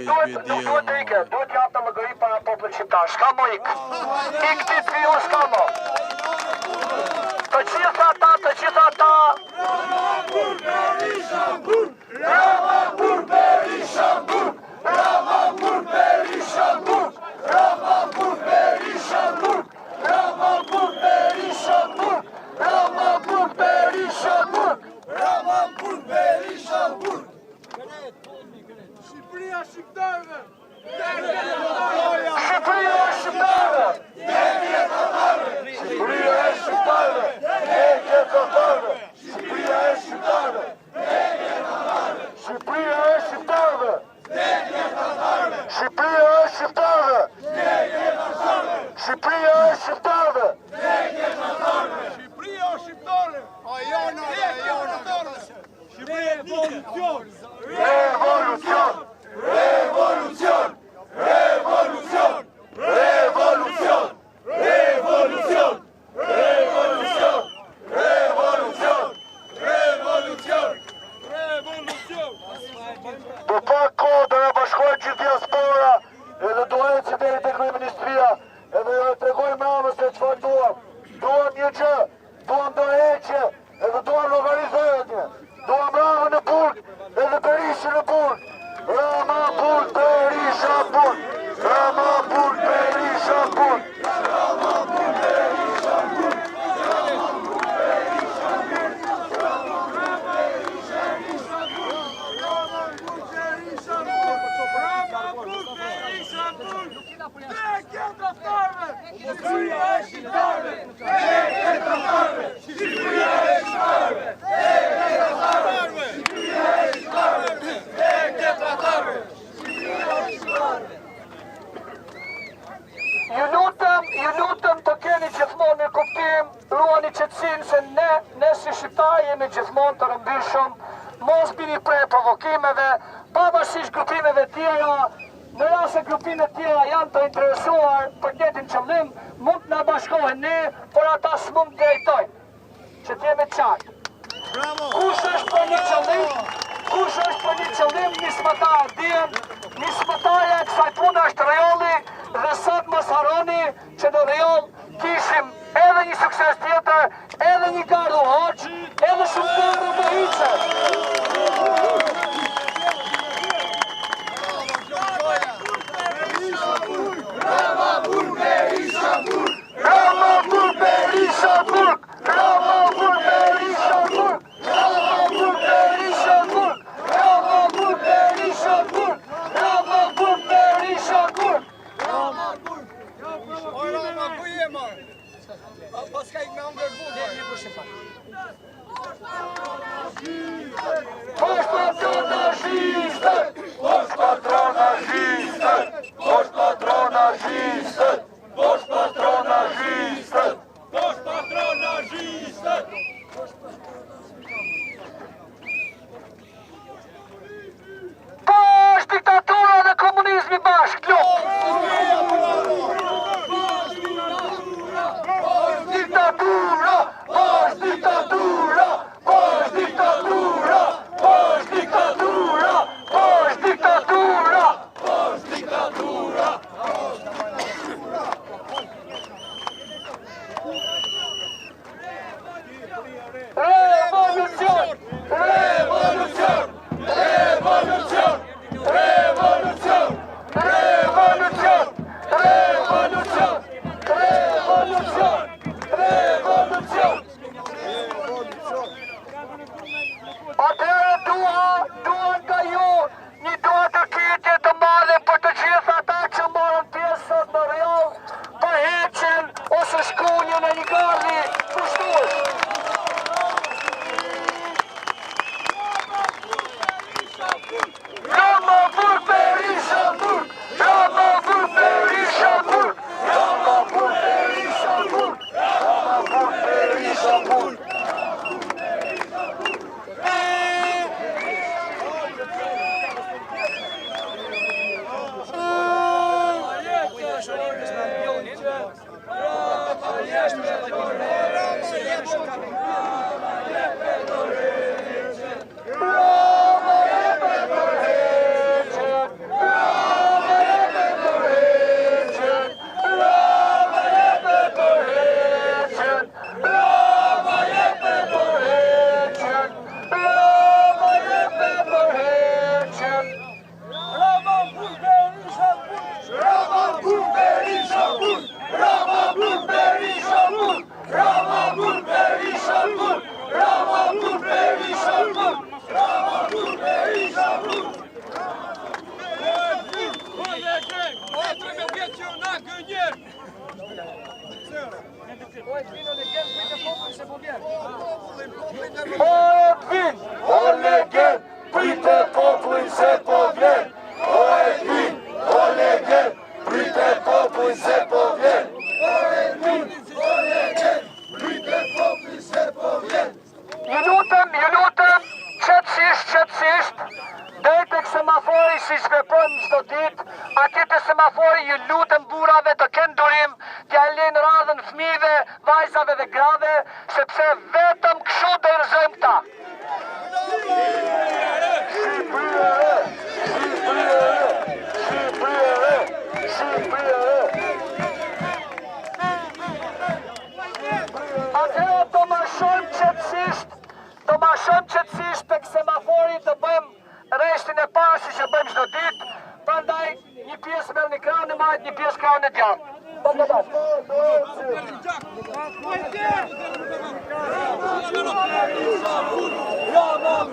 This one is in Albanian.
duhet të ike, duhet të japë të lëgëri para popullit shqiptar. Shka mo ik? Ik ti të viju, shka mo? Të gjitha ta... Ramapur Berisha-Burg! Ramapur Berisha-Burg! Ramapur Berisha-Burg! Ramapur Berisha-Burg! Ramapur Berisha-Burg! Ramapur Berisha-Burg! Ramapur Berisha-Burg! Shqipëria shqiptarëve! Shqipëria e shqiptarëve! Shqipëria e shqiptarëve! Shqipëria e shqiptarëve! Shqipëria e shqiptarëve! Shqipëria e shqiptarëve! Shqipëria e shqiptarëve! Shqipëria e shqiptarëve! Shqipëria o shqiptare! Revolucion! Revolucion! Revolucion! Revolucion! Revolucion! Revolucion! Revolucion! Revolucion! Revolucion! Revolucion! Do pak kohë do na bashkojnë gjithë diaspora, edhe do ecë deri te kryeministria, edhe do tregojmë mramës se çfarë duam. Duam një gjë, duam dorëheqje, edhe duam llogarizojetje. Duam mramën në burg, edhe Berishën në burg. Ramapur Berisha-Burg! Ramapur Berisha-Burg! Ramapur Berisha-Burg! Ju lutëm të keni gjithmonë në kuptim, ruani qetësinë se ne si shqiptarë jemi gjithmonë të rëmbishëm, mos bini prej provokimeve, pavarësisht grupimeve tjera, në rast se grupimet tjera janë të interesuar për njëjtin qëllim, mund të na bashkohen ne, por ata s'mund të drejtojnë. Që të jemi qartë. Kush është për një qëllim, nismëtarë dihen, nismëtarja e kësaj pune është Reoli, dhe sot mos harroni që në Reol kishim edhe një sukses tjetër, edhe një Gardo Hoxh, edhe shumë Gardo Mohice. Ramapur Berisha-Burg! Ramapur Berisha-Burg! Ramapur Berisha-Burg! Ramapur Berisha-Burg! Ramapur Berisha-Burg! Ramapur Berisha-Burg! Pas ka ik me angër Posh patronazhistët! Posh patronazhistët! Posh patronazhistët! Posh patronazhistët! Posh patronazhistët! Posh diktatura dhe komunizmi bashkë, Diktatura! Posh diktatura! Posh diktatura! Posh diktatura! Posh diktatura! Posh diktatura! Revolucion! Revolucion! Revolucion! Revolucion! Revolucion! Revolucion! Revolucion! Revolucion! Atëherë duan nga ju një dua të kyetje të madhe për të gjithë ata që morën pjesë sot në Reol, për heqjen ose shkunjën e një gardi kushtues. Ramapur Berisha-Burg! Ramapur Berisha-Burg! Ramapur Berisha-Burg! Ramapur Berisha-Burg! Bravo, O legend, pritë popullin se po vjen. O Edvin, o legend, pritë popullin se po vjen. O Edvin, o legend, pritë popullin se po vjen. Ju lutem, qetësisht, deri tek semafori si shvepron çdo ditë, atje te semafori ju lutem burrave të kenë durim, t'ja lënë radhën fëmijëve, vajzave dhe grave, sepse vetëm kështu do i rrezojmë këta. Atëherë do ma shohim qetësisht tek semafori të bëjmë rreshtin e parë si që bëjmë çdo ditë, prandaj një pjesë merrni krahun e majt, një pjesë krahun e djathtë. Bravo!